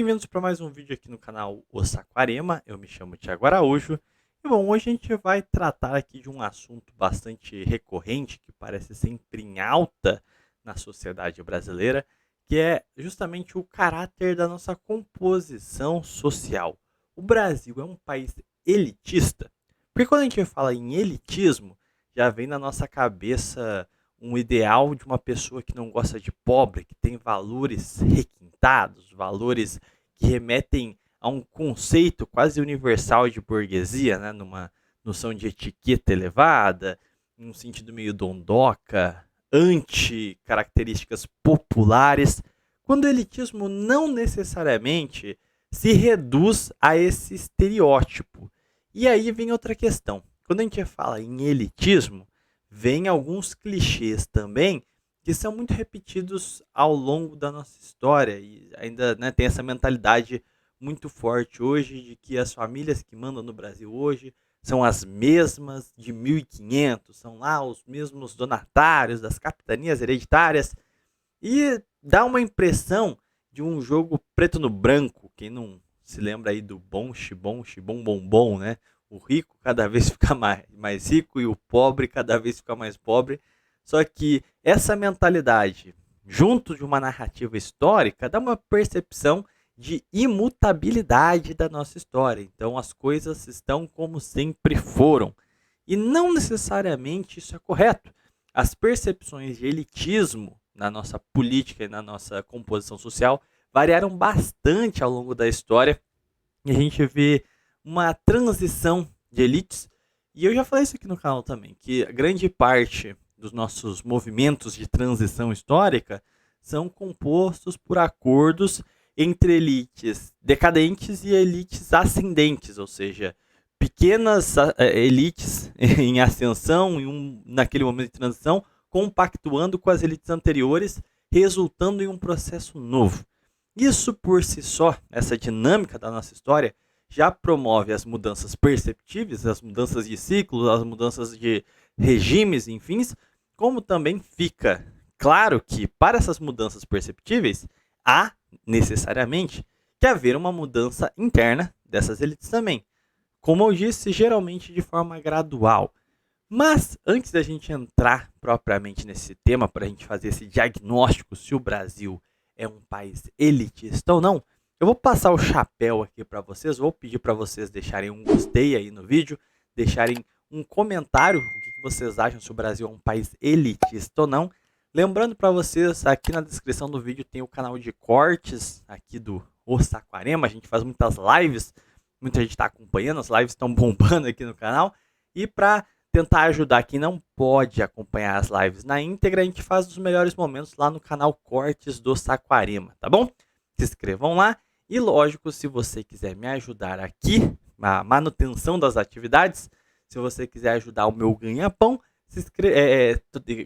bem-vindos para mais um vídeo aqui no canal O Saquarema. Eu me chamo Thiago Araújo. E bom, hoje a gente vai tratar aqui de um assunto bastante recorrente, que parece sempre em alta na sociedade brasileira, que é justamente o caráter da nossa composição social. O Brasil é um país elitista, porque quando a gente fala em elitismo, já vem na nossa cabeça um ideal de uma pessoa que não gosta de pobre, que tem valores requintados, valores que remetem a um conceito quase universal de burguesia, né? Numa noção de etiqueta elevada, num sentido meio dondoca, anti-características populares, quando o elitismo não necessariamente se reduz a esse estereótipo. E aí vem outra questão. Quando a gente fala em elitismo, vem alguns clichês também que são muito repetidos ao longo da nossa história e ainda, né, tem essa mentalidade muito forte hoje de que as famílias que mandam no Brasil hoje são as mesmas de 1500, são lá os mesmos donatários das capitanias hereditárias e dá uma impressão de um jogo preto no branco. Quem não se lembra aí do bom, xibom, xibom, bombom, né? O rico cada vez fica mais rico e o pobre cada vez fica mais pobre. Só que essa mentalidade, junto de uma narrativa histórica, dá uma percepção de imutabilidade da nossa história. Então as coisas estão como sempre foram. E não necessariamente isso é correto. As percepções de elitismo na nossa política e na nossa composição social variaram bastante ao longo da história. E a gente vê uma transição de elites. E eu já falei isso aqui no canal também, que a grande parte dos nossos movimentos de transição histórica são compostos por acordos entre elites decadentes e elites ascendentes, ou seja, pequenas elites em ascensão, naquele momento de transição, compactuando com as elites anteriores, resultando em um processo novo. Isso por si só, essa dinâmica da nossa história, já promove as mudanças perceptíveis, as mudanças de ciclos, as mudanças de regimes, enfim, como também fica claro que para essas mudanças perceptíveis, há necessariamente que haver uma mudança interna dessas elites também. Como eu disse, geralmente de forma gradual. Mas antes da gente entrar propriamente nesse tema, para a gente fazer esse diagnóstico se o Brasil é um país elitista ou não, eu vou passar o chapéu aqui para vocês, vou pedir para vocês deixarem um gostei aí no vídeo, deixarem um comentário, o que vocês acham se o Brasil é um país elitista ou não. Lembrando para vocês, aqui na descrição do vídeo tem o canal de cortes aqui do O Saquarema, a gente faz muitas lives, muita gente está acompanhando, as lives estão bombando aqui no canal, e para tentar ajudar quem não pode acompanhar as lives na íntegra, a gente faz os melhores momentos lá no canal Cortes do Saquarema, tá bom? Se inscrevam lá. E lógico, se você quiser me ajudar aqui, na manutenção das atividades, se você quiser ajudar o meu ganha-pão,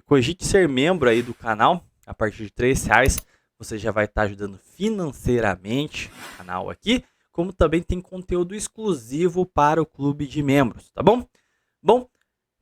cogite ser membro aí do canal. A partir de R$3, você já vai estar ajudando financeiramente o canal aqui, como também tem conteúdo exclusivo para o clube de membros, tá bom? Bom,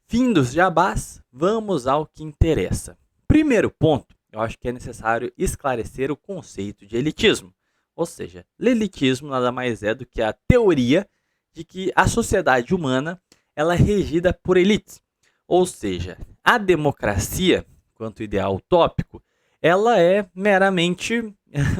fim dos jabás, vamos ao que interessa. Primeiro ponto, eu acho que é necessário esclarecer o conceito de elitismo. Ou seja, elitismo nada mais é do que a teoria de que a sociedade humana ela é regida por elites. Ou seja, a democracia, quanto ideal utópico, ela é meramente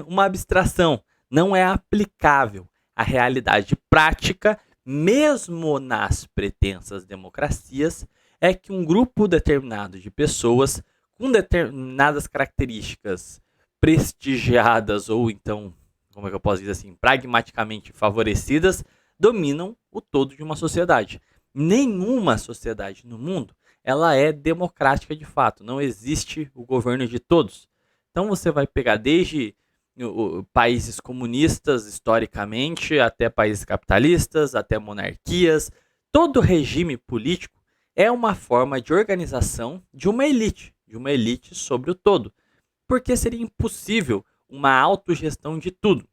uma abstração, não é aplicável à realidade prática, mesmo nas pretensas democracias, é que um grupo determinado de pessoas com determinadas características prestigiadas ou então, como é que eu posso dizer assim, pragmaticamente favorecidas, dominam o todo de uma sociedade. Nenhuma sociedade no mundo ela é democrática de fato, não existe o governo de todos. Então você vai pegar desde países comunistas historicamente, até países capitalistas, até monarquias, todo regime político é uma forma de organização de uma elite sobre o todo, porque seria impossível uma autogestão de tudo.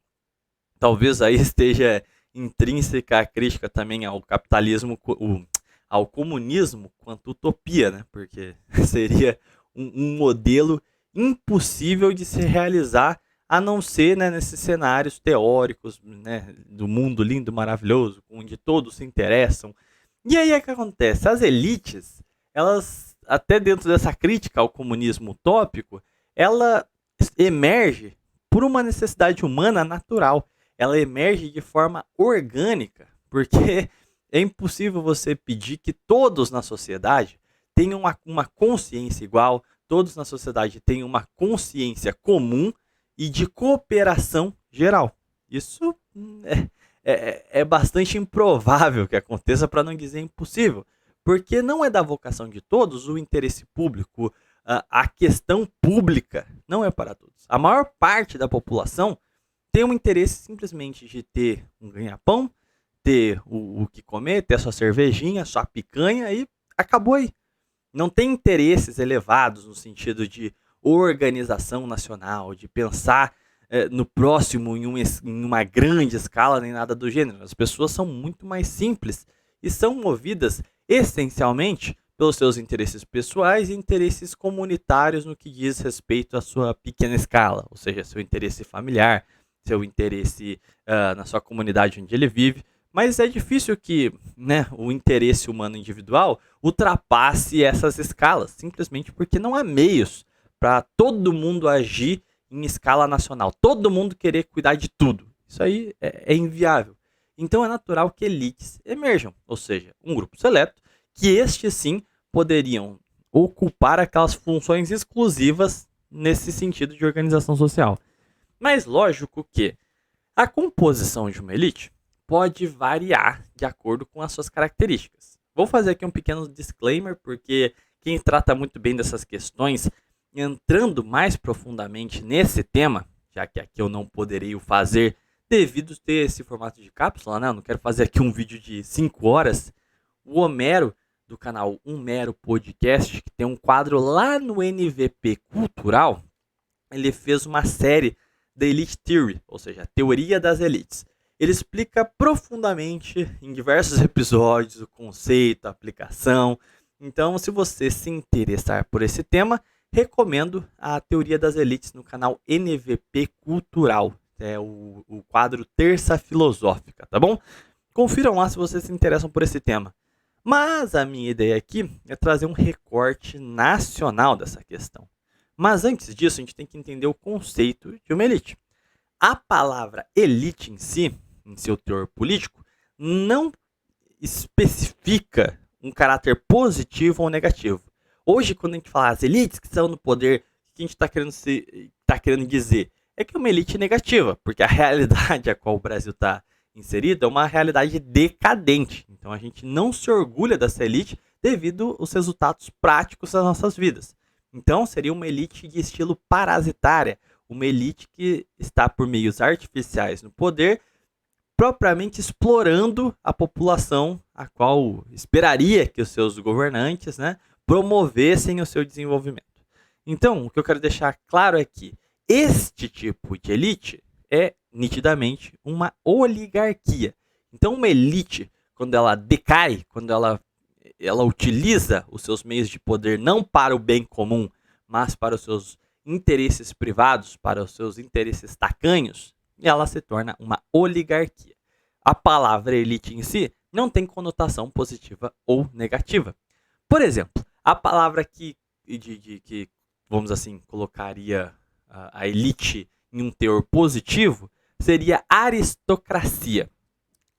Talvez aí esteja intrínseca a crítica também ao capitalismo, ao comunismo quanto utopia, né? Porque seria um modelo impossível de se realizar a não ser, né, nesses cenários teóricos, né, do mundo lindo, maravilhoso, onde todos se interessam. E aí é que acontece? As elites, elas, até dentro dessa crítica ao comunismo utópico, ela emerge por uma necessidade humana natural. Ela emerge de forma orgânica, porque é impossível você pedir que todos na sociedade tenham uma consciência igual, todos na sociedade tenham uma consciência comum e de cooperação geral. Isso é bastante improvável que aconteça, para não dizer impossível, porque não é da vocação de todos o interesse público, a questão pública não é para todos. A maior parte da população tem um interesse simplesmente de ter um ganha-pão, ter o que comer, ter a sua cervejinha, sua picanha e acabou aí. Não tem interesses elevados no sentido de organização nacional, de pensar no próximo em uma grande escala, nem nada do gênero. As pessoas são muito mais simples e são movidas essencialmente pelos seus interesses pessoais e interesses comunitários no que diz respeito à sua pequena escala, ou seja, seu interesse familiar, seu interesse na sua comunidade onde ele vive. Mas é difícil que, né, o interesse humano individual ultrapasse essas escalas, simplesmente porque não há meios para todo mundo agir em escala nacional, todo mundo querer cuidar de tudo. Isso aí é inviável. Então é natural que elites emerjam, ou seja, um grupo seleto, que estes sim poderiam ocupar aquelas funções exclusivas nesse sentido de organização social. Mas lógico que a composição de uma elite pode variar de acordo com as suas características. Vou fazer aqui um pequeno disclaimer, porque quem trata muito bem dessas questões, entrando mais profundamente nesse tema, já que aqui eu não poderei o fazer devido a ter esse formato de cápsula, né? Eu não quero fazer aqui um vídeo de 5 horas. O Homero, do canal Um Mero Podcast, que tem um quadro lá no NVP Cultural, ele fez uma série da Elite Theory, ou seja, a teoria das elites. Ele explica profundamente em diversos episódios o conceito, a aplicação. Então, se você se interessar por esse tema, recomendo a teoria das elites no canal NVP Cultural. É o quadro Terça Filosófica, tá bom? Confiram lá se vocês se interessam por esse tema. Mas a minha ideia aqui é trazer um recorte nacional dessa questão. Mas antes disso, a gente tem que entender o conceito de uma elite. A palavra elite em si, em seu teor político, não especifica um caráter positivo ou negativo. Hoje, quando a gente fala as elites que estão no poder, o que a gente está querendo dizer? É que é uma elite negativa, porque a realidade a qual o Brasil está inserido é uma realidade decadente. Então a gente não se orgulha dessa elite devido aos resultados práticos das nossas vidas. Então seria uma elite de estilo parasitária, uma elite que está por meios artificiais no poder, propriamente explorando a população, a qual esperaria que os seus governantes, né, promovessem o seu desenvolvimento. Então, o que eu quero deixar claro é que este tipo de elite é nitidamente uma oligarquia. Então, uma elite, quando ela decai, quando ela utiliza os seus meios de poder não para o bem comum, mas para os seus interesses privados, para os seus interesses tacanhos, ela se torna uma oligarquia. A palavra elite em si não tem conotação positiva ou negativa. Por exemplo, a palavra que vamos assim, colocaria a elite em um teor positivo seria aristocracia.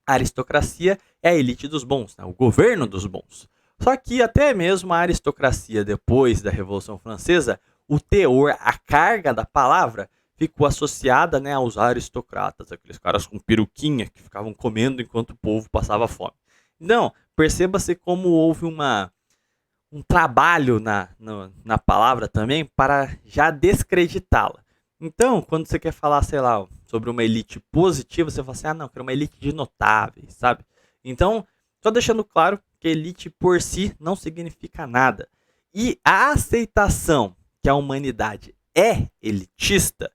A aristocracia é a elite dos bons, né? O governo dos bons. Só que até mesmo a aristocracia, depois da Revolução Francesa, o teor, a carga da palavra ficou associada, né, aos aristocratas, aqueles caras com peruquinha que ficavam comendo enquanto o povo passava fome. Então, perceba-se como houve um trabalho na palavra também para já descreditá-la. Então, quando você quer falar, sei lá, sobre uma elite positiva, você fala assim, não, quero uma elite de notáveis, sabe? Então, só deixando claro que elite por si não significa nada. E a aceitação que a humanidade é elitista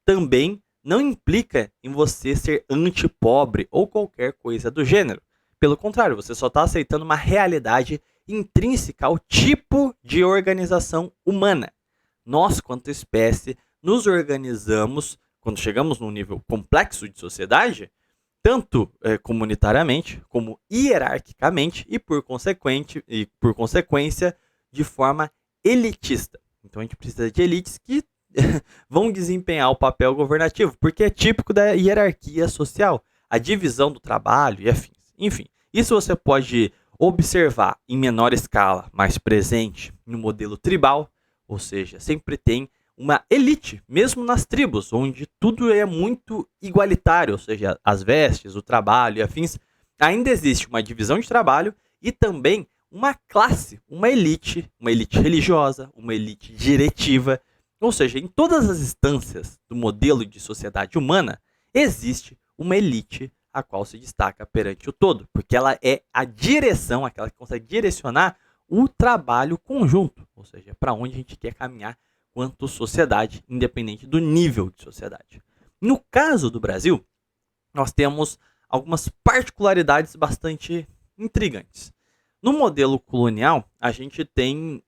também não implica em você ser antipobre ou qualquer coisa do gênero. Pelo contrário, você só está aceitando uma realidade intrínseca ao tipo de organização humana. Nós, quanto espécie, nos organizamos quando chegamos num nível complexo de sociedade, tanto comunitariamente, como hierarquicamente e por consequência, de forma elitista. Então a gente precisa de elites que vão desempenhar o papel governativo, porque é típico da hierarquia social, a divisão do trabalho e afins. Enfim, isso você pode observar em menor escala, mais presente no modelo tribal, ou seja, sempre tem uma elite, mesmo nas tribos, onde tudo é muito igualitário, ou seja, as vestes, o trabalho e afins, ainda existe uma divisão de trabalho e também uma classe, uma elite religiosa, uma elite diretiva, ou seja, em todas as instâncias do modelo de sociedade humana, existe uma elite a qual se destaca perante o todo, porque ela é a direção, aquela que consegue direcionar o trabalho conjunto, ou seja, para onde a gente quer caminhar quanto sociedade, independente do nível de sociedade. No caso do Brasil, nós temos algumas particularidades bastante intrigantes. No modelo colonial, a gente tem,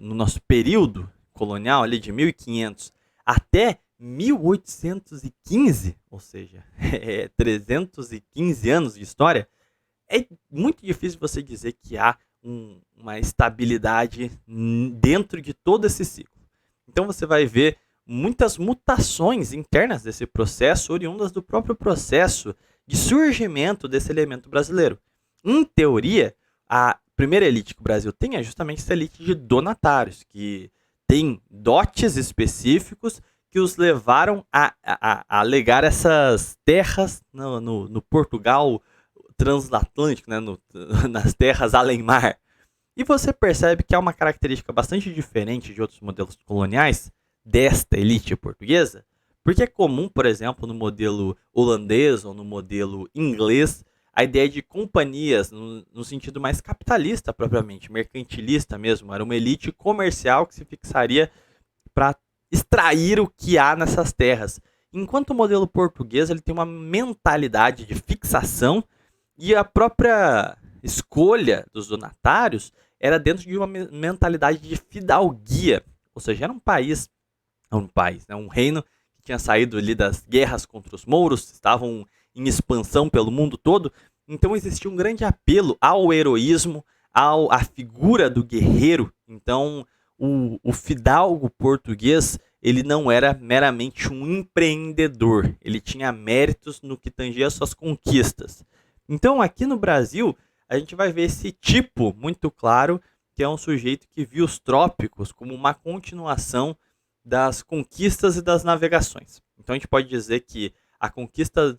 no nosso período colonial, ali de 1500 até 1815, ou seja, 315 anos de história, é muito difícil você dizer que há uma estabilidade dentro de todo esse ciclo. Então você vai ver muitas mutações internas desse processo, oriundas do próprio processo de surgimento desse elemento brasileiro. Em teoria, a primeira elite que o Brasil tem é justamente essa elite de donatários, que tem dotes específicos que os levaram a legar essas terras no Portugal transatlântico, né, nas terras além-mar. E você percebe que há uma característica bastante diferente de outros modelos coloniais desta elite portuguesa, porque é comum, por exemplo, no modelo holandês ou no modelo inglês, a ideia de companhias no sentido mais capitalista propriamente, mercantilista mesmo, era uma elite comercial que se fixaria para extrair o que há nessas terras. Enquanto o modelo português ele tem uma mentalidade de fixação e a própria escolha dos donatários era dentro de uma mentalidade de fidalguia, ou seja, era um reino que tinha saído ali das guerras contra os mouros, estavam em expansão pelo mundo todo, então existia um grande apelo ao heroísmo, à figura do guerreiro. Então o fidalgo português ele não era meramente um empreendedor, ele tinha méritos no que tangia suas conquistas. Então aqui no Brasil a gente vai ver esse tipo muito claro, que é um sujeito que viu os trópicos como uma continuação das conquistas e das navegações. Então a gente pode dizer que a conquista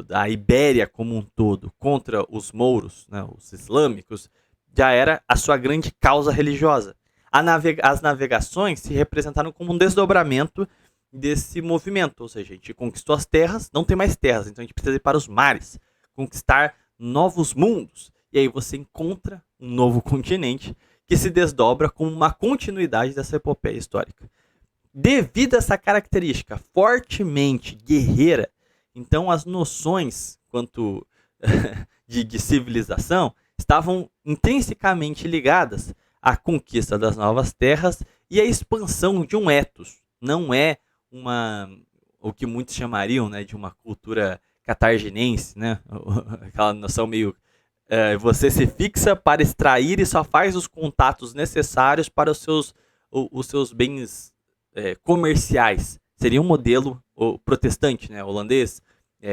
da Ibéria como um todo contra os mouros, né, os islâmicos, já era a sua grande causa religiosa. As navegações se representaram como um desdobramento desse movimento, ou seja, a gente conquistou as terras, não tem mais terras, então a gente precisa ir para os mares, conquistar novos mundos. E aí você encontra um novo continente que se desdobra como uma continuidade dessa epopeia histórica. Devido a essa característica fortemente guerreira, então as noções quanto de civilização estavam intrinsecamente ligadas à conquista das novas terras e à expansão de um ethos. Não é o que muitos chamariam, né, de uma cultura catarginense, né? Aquela noção meio você se fixa para extrair e só faz os contatos necessários para os seus bens comerciais. Seria um modelo protestante, né? Holandês,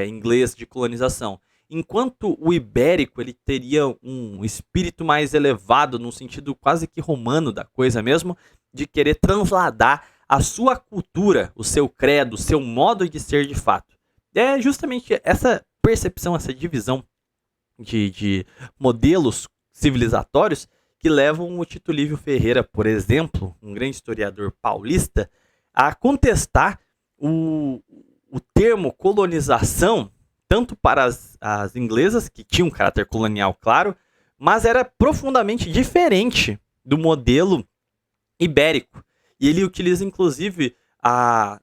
inglês de colonização. Enquanto o ibérico ele teria um espírito mais elevado, num sentido quase que romano da coisa mesmo, de querer transladar a sua cultura, o seu credo, o seu modo de ser de fato. É justamente essa percepção, essa divisão de modelos civilizatórios que levam o Tito Livio Ferreira, por exemplo, um grande historiador paulista, a contestar o termo colonização, tanto para as inglesas, que tinham um caráter colonial, claro, mas era profundamente diferente do modelo ibérico. E ele utiliza, inclusive, a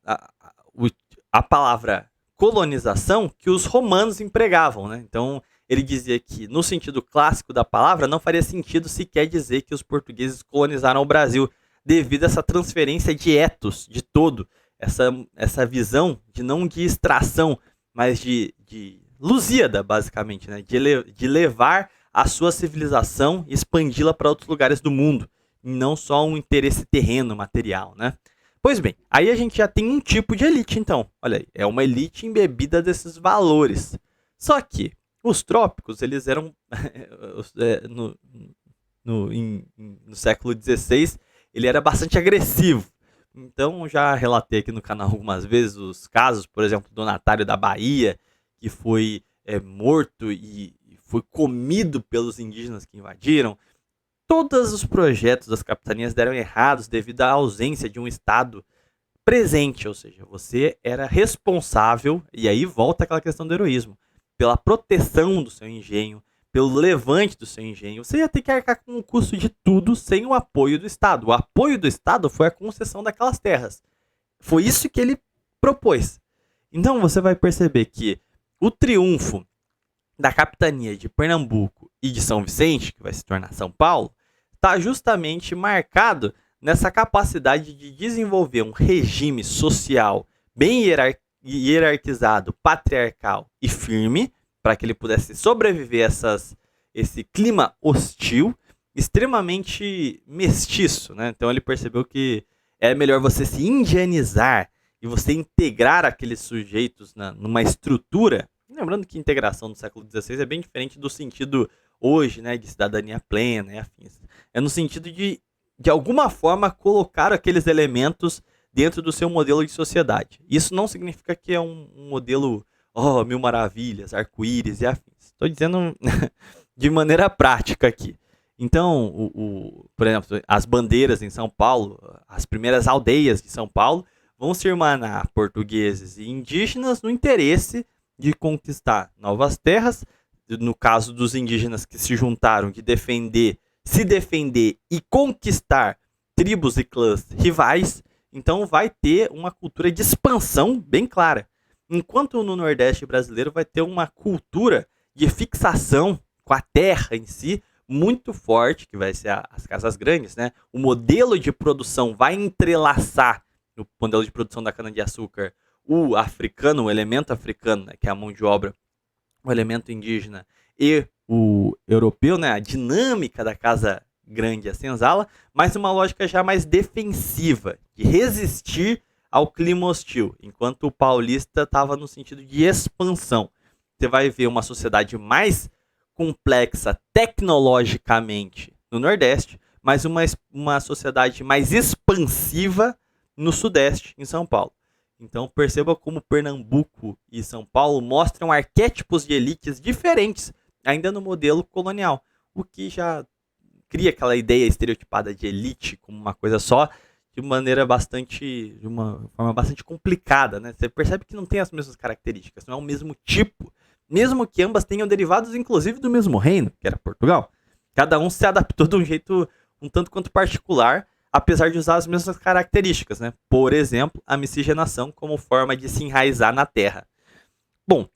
palavra colonização que os romanos empregavam, né? Então, ele dizia que, no sentido clássico da palavra, não faria sentido sequer dizer que os portugueses colonizaram o Brasil, devido a essa transferência de ethos, de todo. essa visão de não de extração, mas de Lusíada, basicamente, né? De levar a sua civilização e expandi-la para outros lugares do mundo, e não só um interesse terreno, material, né? Pois bem, aí a gente já tem um tipo de elite, então. Olha aí, é uma elite embebida desses valores. Só que os trópicos, eles eram no século XVI, ele era bastante agressivo. Então, já relatei aqui no canal algumas vezes os casos, por exemplo, do Donatário da Bahia, que foi morto e foi comido pelos indígenas que invadiram. Todos os projetos das capitanias deram errados devido à ausência de um Estado presente, ou seja, você era responsável, e aí volta aquela questão do heroísmo, pela proteção do seu engenho, pelo levante do seu engenho. Você ia ter que arcar com o custo de tudo sem o apoio do Estado. O apoio do Estado foi a concessão daquelas terras. Foi isso que ele propôs. Então você vai perceber que o triunfo da capitania de Pernambuco e de São Vicente, que vai se tornar São Paulo, está justamente marcado nessa capacidade de desenvolver um regime social bem hierarquizado, patriarcal e firme, para que ele pudesse sobreviver a esse clima hostil, extremamente mestiço, né? Então ele percebeu que é melhor você se indianizar e você integrar aqueles sujeitos numa estrutura. Lembrando que a integração do século XVI é bem diferente do sentido hoje, né, de cidadania plena e afins. É no sentido de alguma forma, colocar aqueles elementos dentro do seu modelo de sociedade. Isso não significa que é um modelo, mil maravilhas, arco-íris e afins. Estou dizendo de maneira prática aqui. Então, por exemplo, as bandeiras em São Paulo, as primeiras aldeias de São Paulo, vão se irmanar portugueses e indígenas no interesse de conquistar novas terras, no caso dos indígenas que se juntaram, de se defender e conquistar tribos e clãs rivais. Então vai ter uma cultura de expansão bem clara. Enquanto no Nordeste brasileiro vai ter uma cultura de fixação com a terra em si muito forte, que vai ser as casas grandes, né? O modelo de produção vai entrelaçar no modelo de produção da cana-de-açúcar o africano, o elemento africano, né, que é a mão de obra, o elemento indígena e o europeu, né, a dinâmica da casa grande e a senzala, mas uma lógica já mais defensiva, de resistir ao clima hostil, enquanto o paulista estava no sentido de expansão. Você vai ver uma sociedade mais complexa tecnologicamente no Nordeste, mas uma sociedade mais expansiva no Sudeste, em São Paulo. Então perceba como Pernambuco e São Paulo mostram arquétipos de elites diferentes, ainda no modelo colonial, o que já cria aquela ideia estereotipada de elite como uma coisa só, de uma forma bastante complicada, né? Você percebe que não tem as mesmas características, não é o mesmo tipo, mesmo que ambas tenham derivados, inclusive, do mesmo reino, que era Portugal. Cada um se adaptou de um jeito um tanto quanto particular, apesar de usar as mesmas características, né? Por exemplo, a miscigenação como forma de se enraizar na terra. Bom,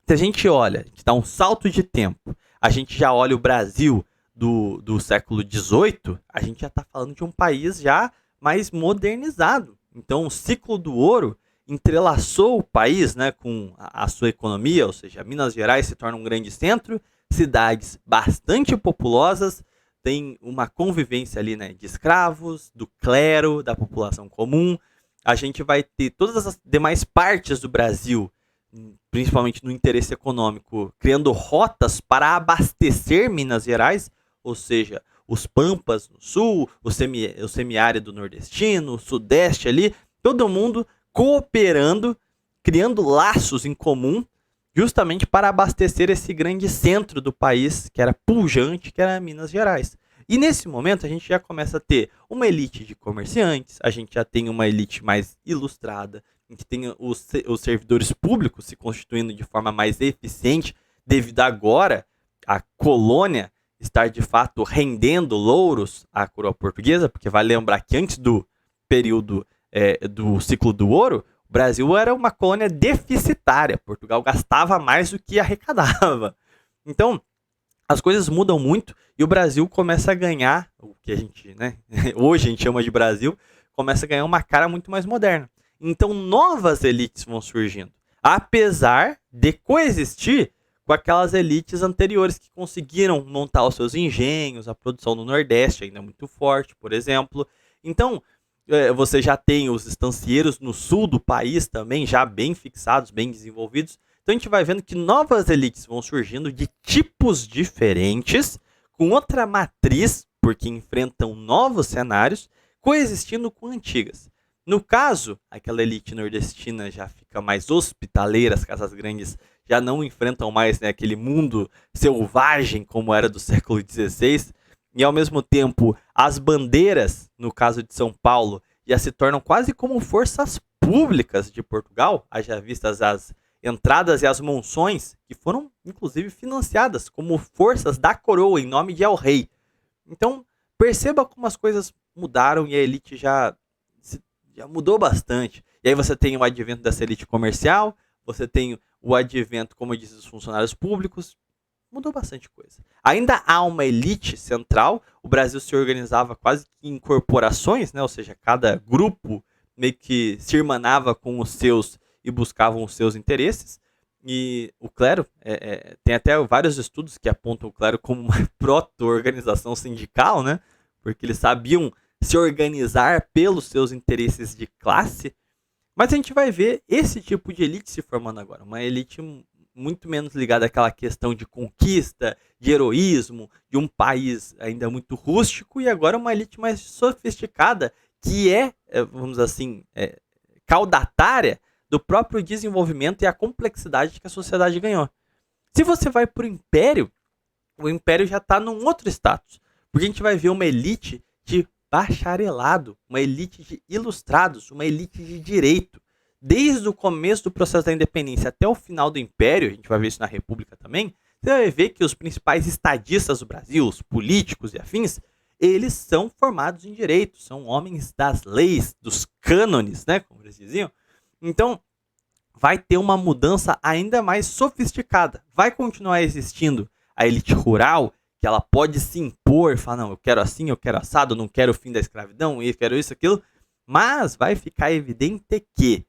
se a gente olha, a gente dá um salto de tempo, a gente já olha o Brasil do século XVIII, a gente já está falando de um país já mais modernizado. Então, o ciclo do ouro entrelaçou o país, né, com a sua economia, ou seja, Minas Gerais se torna um grande centro, cidades bastante populosas, tem uma convivência ali, né, de escravos, do clero, da população comum. A gente vai ter todas as demais partes do Brasil, principalmente no interesse econômico, criando rotas para abastecer Minas Gerais, ou seja, os pampas no sul, o semiárido nordestino, o sudeste ali, todo mundo cooperando, criando laços em comum, justamente para abastecer esse grande centro do país, que era pujante, que era Minas Gerais. E nesse momento a gente já começa a ter uma elite de comerciantes, a gente já tem uma elite mais ilustrada, a gente tem os servidores públicos se constituindo de forma mais eficiente, devido agora à colônia estar de fato rendendo louros à coroa portuguesa, porque vale lembrar que antes do período do ciclo do ouro, o Brasil era uma colônia deficitária. Portugal gastava mais do que arrecadava. Então, as coisas mudam muito e o Brasil começa a ganhar, o que a gente, né, hoje a gente chama de Brasil, começa a ganhar uma cara muito mais moderna. Então novas elites vão surgindo, apesar de coexistir com aquelas elites anteriores que conseguiram montar os seus engenhos, a produção no Nordeste ainda é muito forte, por exemplo. Então, você já tem os estancieiros no sul do país também, já bem fixados, bem desenvolvidos. Então a gente vai vendo que novas elites vão surgindo de tipos diferentes, com outra matriz, porque enfrentam novos cenários, coexistindo com antigas. No caso, aquela elite nordestina já fica mais hospitaleira, as casas grandes já não enfrentam mais, né, aquele mundo selvagem como era do século XVI, e ao mesmo tempo as bandeiras, no caso de São Paulo, já se tornam quase como forças públicas de Portugal, haja vistas as entradas e as monções, que foram inclusive financiadas como forças da coroa em nome de El Rei. Então perceba como as coisas mudaram e a elite já mudou bastante. E aí você tem o advento dessa elite comercial, você tem o advento, como eu disse, dos funcionários públicos. Mudou bastante coisa. Ainda há uma elite central. O Brasil se organizava quase que em corporações, né? Ou seja, cada grupo meio que se irmanava com os seus e buscavam os seus interesses. E o clero, tem até vários estudos que apontam o clero como uma proto-organização sindical, né? Porque eles sabiam se organizar pelos seus interesses de classe. Mas a gente vai ver esse tipo de elite se formando agora. Uma elite muito menos ligada àquela questão de conquista, de heroísmo, de um país ainda muito rústico, e agora uma elite mais sofisticada, que vamos assim, caudatária do próprio desenvolvimento e a complexidade que a sociedade ganhou. Se você vai para o império já está num outro status, porque a gente vai ver uma elite de bacharelado, uma elite de ilustrados, uma elite de direito. Desde o começo do processo da independência até o final do Império, a gente vai ver isso na República também, você vai ver que os principais estadistas do Brasil, os políticos e afins, eles são formados em direito, são homens das leis, dos cânones, né, como eles diziam. Então, vai ter uma mudança ainda mais sofisticada. Vai continuar existindo a elite rural, que ela pode se impor, falar, não, eu quero assim, eu quero assado, eu não quero o fim da escravidão, eu quero isso, aquilo, mas vai ficar evidente que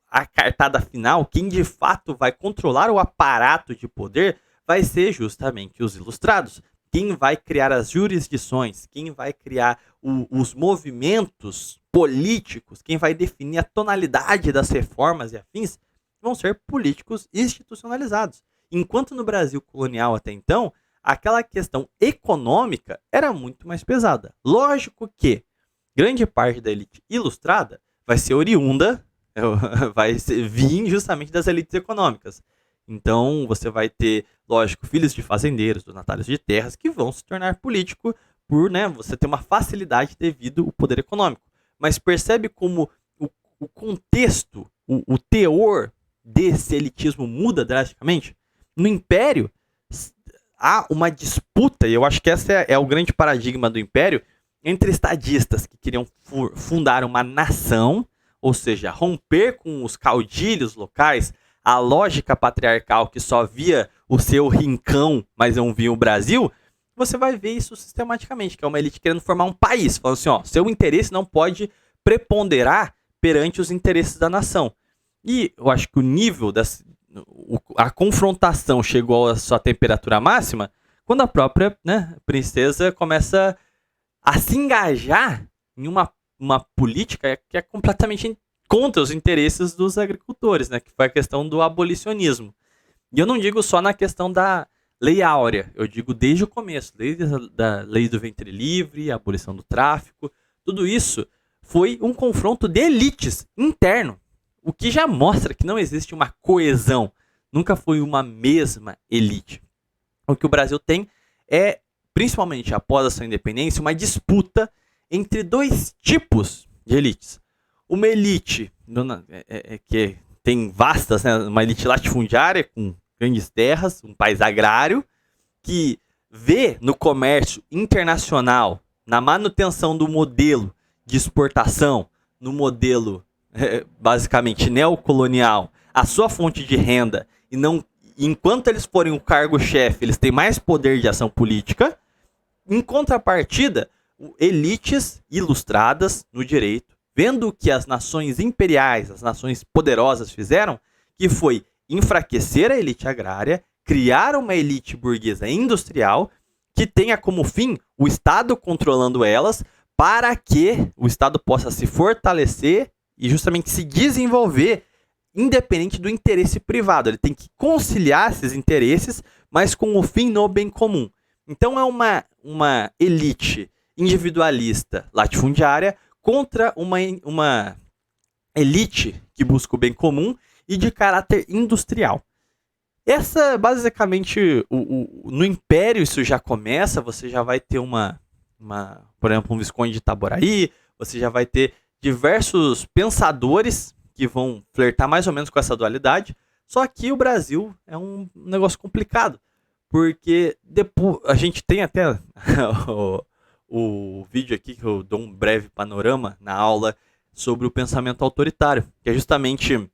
a cartada final, quem de fato vai controlar o aparato de poder, vai ser justamente os ilustrados. Quem vai criar as jurisdições, quem vai criar os movimentos políticos, quem vai definir a tonalidade das reformas e afins, vão ser políticos institucionalizados. Enquanto no Brasil colonial até então, aquela questão econômica era muito mais pesada. Lógico que grande parte da elite ilustrada vai ser oriunda, vai vir justamente das elites econômicas. Então você vai ter, lógico, filhos de fazendeiros, donatários de terras, que vão se tornar político por, né, você ter uma facilidade devido ao poder econômico. Mas percebe como o contexto, o teor desse elitismo muda drasticamente? No Império, há uma disputa, e eu acho que esse é o grande paradigma do Império, entre estadistas que queriam fundar uma nação, ou seja, romper com os caudilhos locais, a lógica patriarcal que só via o seu rincão, mas não via o Brasil. Você vai ver isso sistematicamente, que é uma elite querendo formar um país, falando assim, ó, seu interesse não pode preponderar perante os interesses da nação. E eu acho que o nível a confrontação chegou à sua temperatura máxima quando a própria, né, princesa começa a se engajar em uma política que é completamente contra os interesses dos agricultores, né, que foi a questão do abolicionismo. E eu não digo só na questão da Lei Áurea, eu digo desde o começo, desde a lei do ventre livre, a abolição do tráfico, tudo isso foi um confronto de elites interno, o que já mostra que não existe uma coesão, nunca foi uma mesma elite. O que o Brasil tem é, principalmente após a sua independência, uma disputa entre dois tipos de elites. Uma elite que tem vastas, né, uma elite latifundiária com grandes terras, um país agrário, que vê no comércio internacional, na manutenção do modelo de exportação, no modelo basicamente neocolonial, a sua fonte de renda, e não, enquanto eles forem o cargo-chefe, eles têm mais poder de ação política. Em contrapartida, elites ilustradas no direito, vendo o que as nações imperiais, as nações poderosas fizeram, que foi enfraquecer a elite agrária, criar uma elite burguesa industrial que tenha como fim o Estado controlando elas, para que o Estado possa se fortalecer e justamente se desenvolver independente do interesse privado. Ele tem que conciliar esses interesses, mas com o fim no bem comum. Então é uma elite individualista latifundiária contra uma elite que busca o bem comum e de caráter industrial. Essa, basicamente, no Império isso já começa, você já vai ter por exemplo, um Visconde de Itaboraí, você já vai ter diversos pensadores que vão flertar mais ou menos com essa dualidade, só que o Brasil é um negócio complicado, porque depois a gente tem até o vídeo aqui que eu dou um breve panorama na aula sobre o pensamento autoritário, que é justamente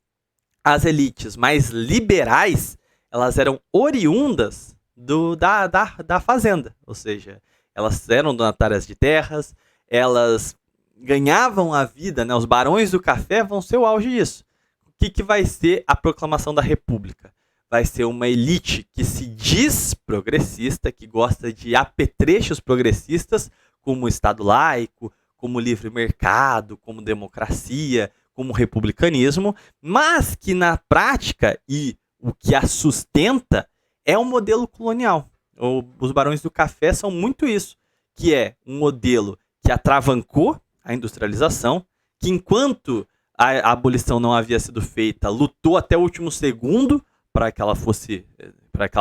as elites mais liberais, elas eram oriundas da fazenda, ou seja, elas eram donatárias de terras, elas ganhavam a vida, né? Os barões do café vão ser o auge disso. O que vai ser a proclamação da República? Vai ser uma elite que se diz progressista, que gosta de apetrechos progressistas, como o Estado laico, como livre mercado, como democracia, como republicanismo, mas que na prática, e o que a sustenta, é um modelo colonial. Os barões do café são muito isso, que é um modelo que atravancou a industrialização, que enquanto a abolição não havia sido feita, lutou até o último segundo para que ela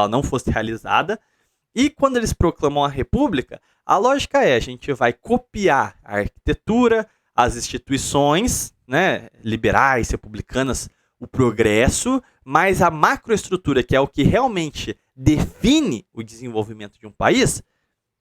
não fosse realizada. E quando eles proclamam a República, a lógica é: a gente vai copiar a arquitetura, as instituições, né, liberais, republicanas, o progresso, mas a macroestrutura, que é o que realmente define o desenvolvimento de um país,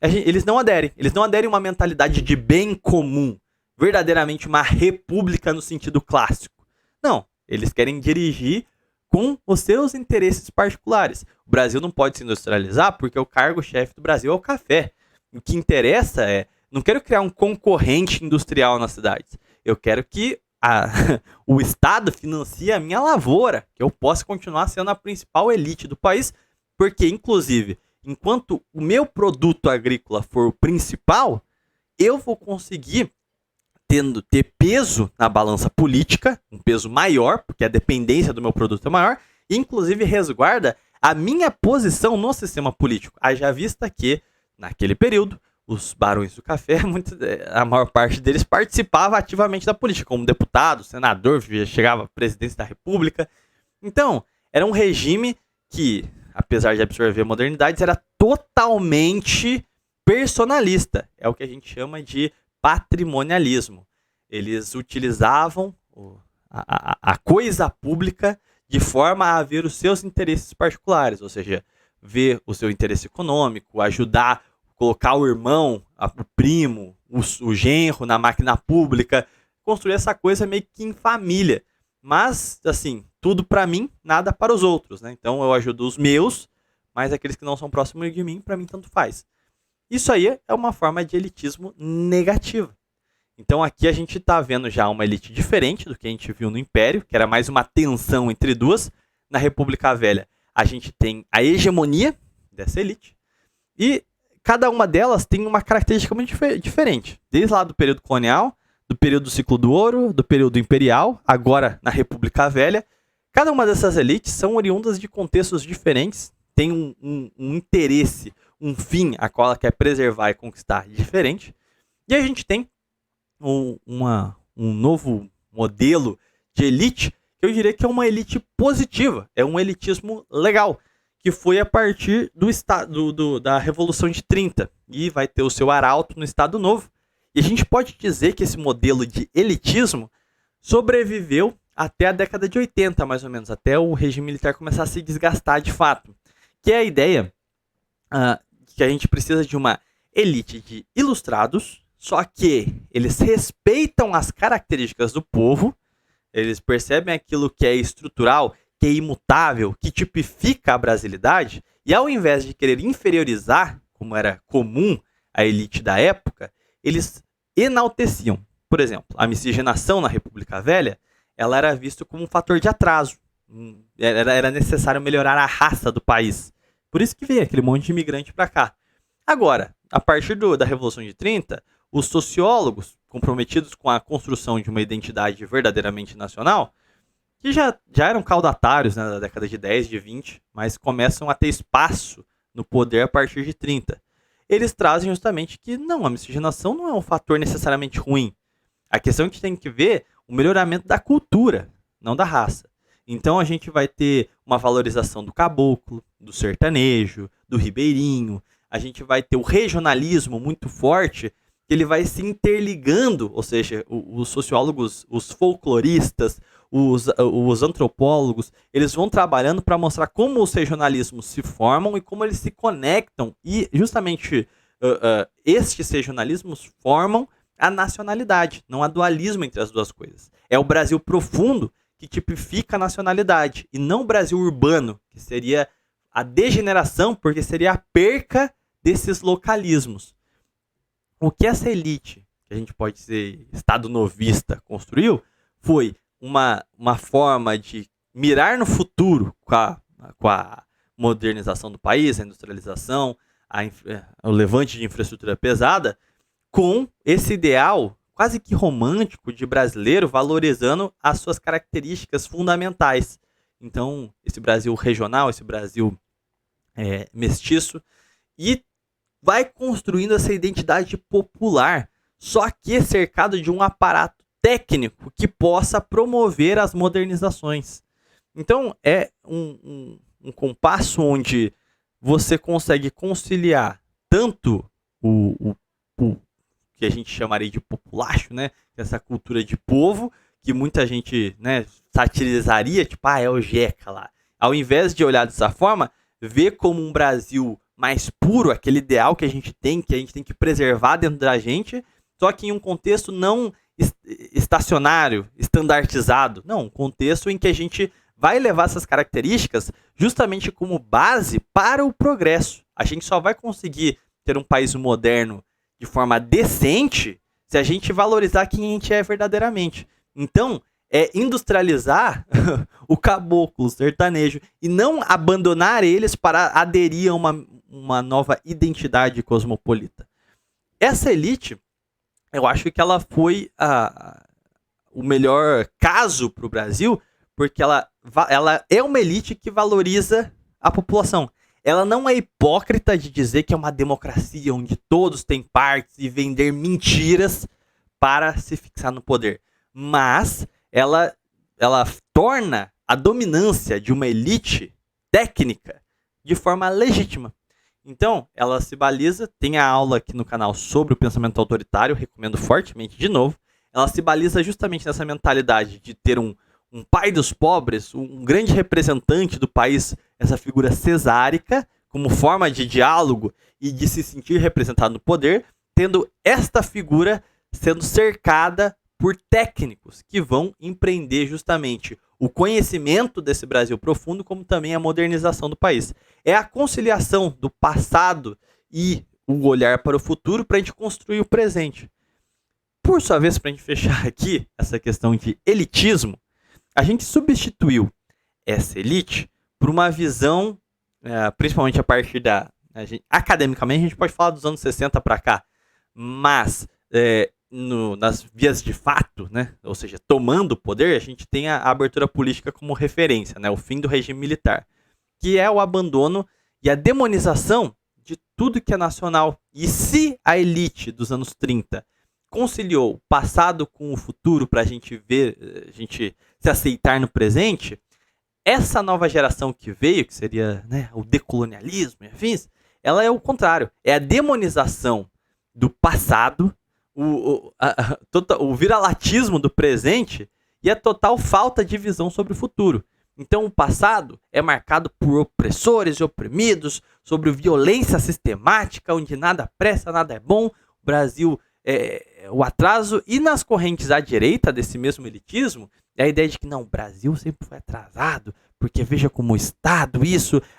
eles não aderem. Eles não aderem a uma mentalidade de bem comum, verdadeiramente uma república no sentido clássico. Não, eles querem dirigir com os seus interesses particulares. O Brasil não pode se industrializar porque o cargo-chefe do Brasil é o café. O que interessa é: não quero criar um concorrente industrial nas cidades. Eu quero que o Estado financie a minha lavoura, que eu possa continuar sendo a principal elite do país, porque, inclusive, enquanto o meu produto agrícola for o principal, eu vou conseguir ter peso na balança política, um peso maior, porque a dependência do meu produto é maior, e inclusive resguarda a minha posição no sistema político. Haja vista que, naquele período, os barões do café, a maior parte deles participava ativamente da política, como deputado, senador, chegava à presidência da República. Então, era um regime que, apesar de absorver modernidades, era totalmente personalista. É o que a gente chama de patrimonialismo. Eles utilizavam a coisa pública de forma a ver os seus interesses particulares, ou seja, ver o seu interesse econômico, ajudar, colocar o irmão, o primo, o genro na máquina pública, construir essa coisa meio que em família. Mas, assim, tudo para mim, nada para os outros, né? Então eu ajudo os meus, mas aqueles que não são próximos de mim, para mim tanto faz. Isso aí é uma forma de elitismo negativa. Então aqui a gente está vendo já uma elite diferente do que a gente viu no Império, que era mais uma tensão entre duas. Na República Velha a gente tem a hegemonia dessa elite e cada uma delas tem uma característica muito diferente. Desde lá do período colonial, do período do ciclo do ouro, do período imperial, agora na República Velha. Cada uma dessas elites são oriundas de contextos diferentes, tem um interesse, um fim a qual ela quer preservar e conquistar diferente. E a gente tem um novo modelo de elite, que eu diria que é uma elite positiva, é um elitismo legal, que foi a partir da Revolução de 30, e vai ter o seu arauto no Estado Novo. E a gente pode dizer que esse modelo de elitismo sobreviveu até a década de 80, mais ou menos, até o regime militar começar a se desgastar de fato, que é a ideia que a gente precisa de uma elite de ilustrados, só que eles respeitam as características do povo, eles percebem aquilo que é estrutural, que é imutável, que tipifica a brasilidade, e ao invés de querer inferiorizar, como era comum a elite da época, eles enalteciam. por exemplo, a miscigenação na República Velha, ela era vista como um fator de atraso. Era necessário melhorar a raça do país. Por isso que veio aquele monte de imigrante para cá. Agora, a partir da Revolução de 30, os sociólogos comprometidos com a construção de uma identidade verdadeiramente nacional, que já eram caudatários, né, da década de 10, de 20, mas começam a ter espaço no poder a partir de 30. Eles trazem justamente que não, a miscigenação não é um fator necessariamente ruim. A questão é que a gente tem que ver o melhoramento da cultura, não da raça. Então a gente vai ter uma valorização do caboclo, do sertanejo, do ribeirinho. A gente vai ter o regionalismo muito forte, que ele vai se interligando, ou seja, os sociólogos, os folcloristas, os antropólogos, eles vão trabalhando para mostrar como os regionalismos se formam e como eles se conectam. E justamente estes regionalismos formam a nacionalidade, não há dualismo entre as duas coisas. É o Brasil profundo que tipifica a nacionalidade, e não o Brasil urbano, que seria a degeneração, porque seria a perca desses localismos. O que essa elite, que a gente pode dizer Estado novista, construiu, foi uma forma de mirar no futuro com a modernização do país, a industrialização, o levante de infraestrutura pesada, com esse ideal quase que romântico de brasileiro, valorizando as suas características fundamentais. Então, esse Brasil regional, esse Brasil mestiço, e vai construindo essa identidade popular, só que cercado de um aparato técnico que possa promover as modernizações. Então, é um compasso onde você consegue conciliar tanto o que a gente chamaria de populacho, né? Essa cultura de povo, que muita gente, né, satirizaria, tipo, é o Jeca lá. Ao invés de olhar dessa forma, ver como um Brasil mais puro, aquele ideal que a gente tem que preservar dentro da gente, só que em um contexto não estacionário, estandartizado. Não, um contexto em que a gente vai levar essas características justamente como base para o progresso. A gente só vai conseguir ter um país moderno de forma decente se a gente valorizar quem a gente é verdadeiramente. Então, é industrializar o caboclo, o sertanejo, e não abandonar eles para aderir a uma nova identidade cosmopolita. Essa elite, eu acho que ela foi o melhor caso para o Brasil, porque ela é uma elite que valoriza a população. Ela não é hipócrita de dizer que é uma democracia onde todos têm partes e vender mentiras para se fixar no poder. Mas ela torna a dominância de uma elite técnica de forma legítima. Então, ela se baliza, tem a aula aqui no canal sobre o pensamento autoritário, recomendo fortemente de novo. Ela se baliza justamente nessa mentalidade de ter um pai dos pobres, um grande representante do país, essa figura cesárica, como forma de diálogo e de se sentir representado no poder, tendo esta figura sendo cercada por técnicos que vão empreender justamente o conhecimento desse Brasil profundo, como também a modernização do país. É a conciliação do passado e o olhar para o futuro para a gente construir o presente. Por sua vez, para a gente fechar aqui essa questão de elitismo, a gente substituiu essa elite por uma visão, principalmente a partir academicamente, a gente pode falar dos anos 60 para cá, mas nas vias de fato, né? Ou seja, tomando o poder, a gente tem a abertura política como referência, né? O fim do regime militar, que é o abandono e a demonização de tudo que é nacional. E se a elite dos anos 30 conciliou o passado com o futuro para a gente ver, a gente se aceitar no presente, essa nova geração que veio, que seria, né, o decolonialismo e afins, ela é o contrário, é a demonização do passado, o viralatismo do presente e a total falta de visão sobre o futuro. Então o passado é marcado por opressores e oprimidos, sobre violência sistemática, onde nada presta, nada é bom, o Brasil o atraso, e nas correntes à direita desse mesmo elitismo, é a ideia de que não, o Brasil sempre foi atrasado, porque veja como o Estado,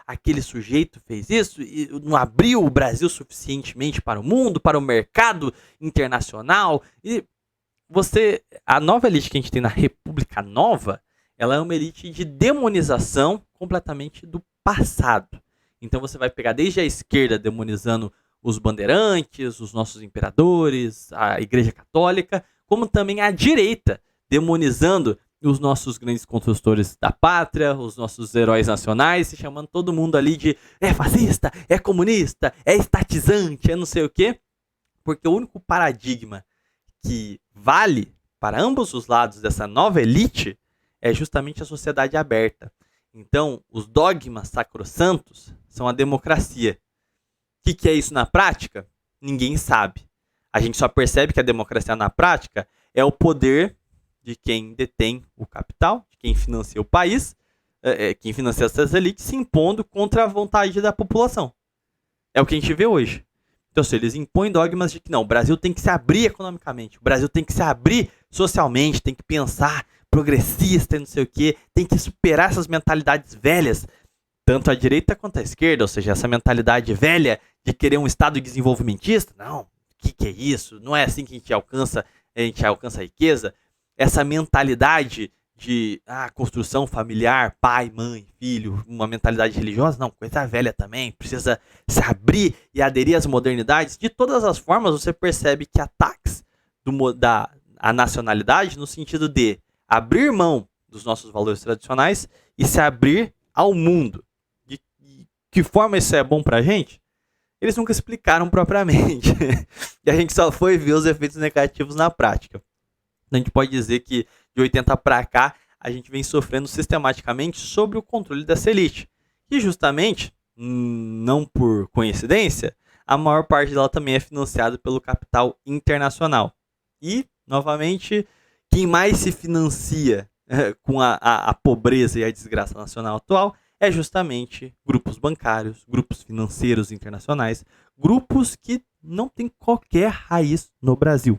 aquele sujeito fez isso, e não abriu o Brasil suficientemente para o mundo, para o mercado internacional, e a nova elite que a gente tem na República Nova, ela é uma elite de demonização completamente do passado. Então você vai pegar desde a esquerda demonizando os bandeirantes, os nossos imperadores, a Igreja Católica, como também a direita demonizando os nossos grandes construtores da pátria, os nossos heróis nacionais, se chamando todo mundo ali de fascista, é comunista, é estatizante, é não sei o quê. Porque o único paradigma que vale para ambos os lados dessa nova elite é justamente a sociedade aberta. Então, os dogmas sacrossantos são a democracia. O que é isso na prática? Ninguém sabe. A gente só percebe que a democracia na prática é o poder de quem detém o capital, de quem financia o país, quem financia essas elites, se impondo contra a vontade da população. É o que a gente vê hoje. Então, se eles impõem dogmas de que não, o Brasil tem que se abrir economicamente, o Brasil tem que se abrir socialmente, tem que pensar progressista e não sei o quê, tem que superar essas mentalidades velhas, tanto a direita quanto a esquerda, ou seja, essa mentalidade velha de querer um Estado desenvolvimentista. Não, o que é isso? Não é assim que a gente alcança a riqueza. Essa mentalidade de construção familiar, pai, mãe, filho, uma mentalidade religiosa, não, coisa velha também, precisa se abrir e aderir às modernidades. De todas as formas, você percebe que ataques a nacionalidade no sentido de abrir mão dos nossos valores tradicionais e se abrir ao mundo. De que forma isso é bom pra gente? Eles nunca explicaram propriamente. E a gente só foi ver os efeitos negativos na prática. A gente pode dizer que de 80 para cá, a gente vem sofrendo sistematicamente sobre o controle dessa elite. E justamente, não por coincidência, a maior parte dela também é financiada pelo capital internacional. E, novamente, quem mais se financia com a pobreza e a desgraça nacional atual é justamente grupos bancários, grupos financeiros internacionais, grupos que não têm qualquer raiz no Brasil.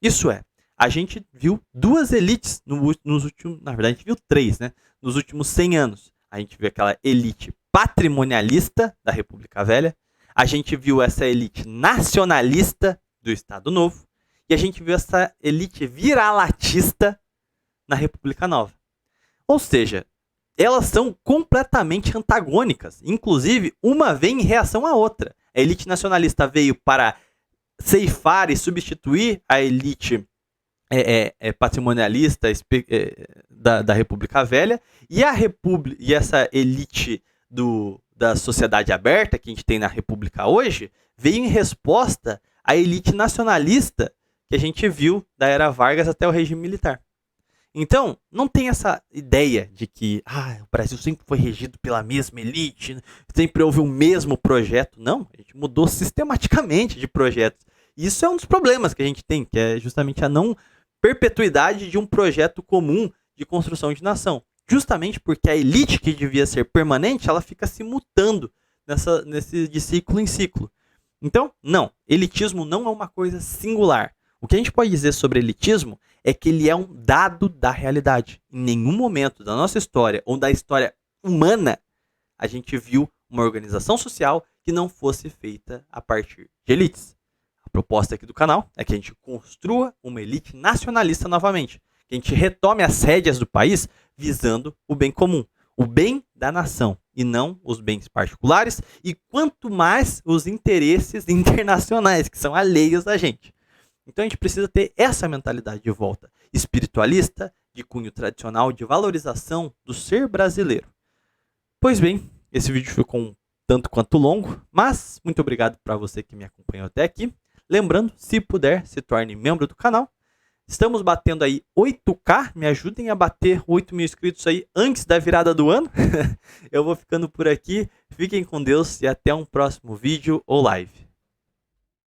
Isso é, a gente viu duas elites nos últimos... Na verdade, a gente viu três, né? Nos últimos 100 anos. A gente viu aquela elite patrimonialista da República Velha. A gente viu essa elite nacionalista do Estado Novo. E a gente viu essa elite viralatista na República Nova. Ou seja, elas são completamente antagônicas. Inclusive, uma vem em reação à outra. A elite nacionalista veio para ceifar e substituir a elite patrimonialista da República Velha, e essa elite da sociedade aberta que a gente tem na República hoje veio em resposta à elite nacionalista que a gente viu da era Vargas até o regime militar. Então, não tem essa ideia de que o Brasil sempre foi regido pela mesma elite, sempre houve o mesmo projeto. Não, a gente mudou sistematicamente de projetos. E isso é um dos problemas que a gente tem, que é justamente a não perpetuidade de um projeto comum de construção de nação. Justamente porque a elite que devia ser permanente, ela fica se mutando de ciclo em ciclo. Então, não, elitismo não é uma coisa singular. O que a gente pode dizer sobre elitismo é que ele é um dado da realidade. Em nenhum momento da nossa história ou da história humana, a gente viu uma organização social que não fosse feita a partir de elites. A proposta aqui do canal é que a gente construa uma elite nacionalista novamente. Que a gente retome as rédeas do país visando o bem comum, o bem da nação, e não os bens particulares, e quanto mais os interesses internacionais, que são alheios a gente. Então a gente precisa ter essa mentalidade de volta, espiritualista, de cunho tradicional, de valorização do ser brasileiro. Pois bem, esse vídeo ficou um tanto quanto longo, mas muito obrigado para você que me acompanhou até aqui. Lembrando, se puder, se torne membro do canal. Estamos batendo aí 8K, me ajudem a bater 8 mil inscritos aí antes da virada do ano. Eu vou ficando por aqui, fiquem com Deus e até um próximo vídeo ou live.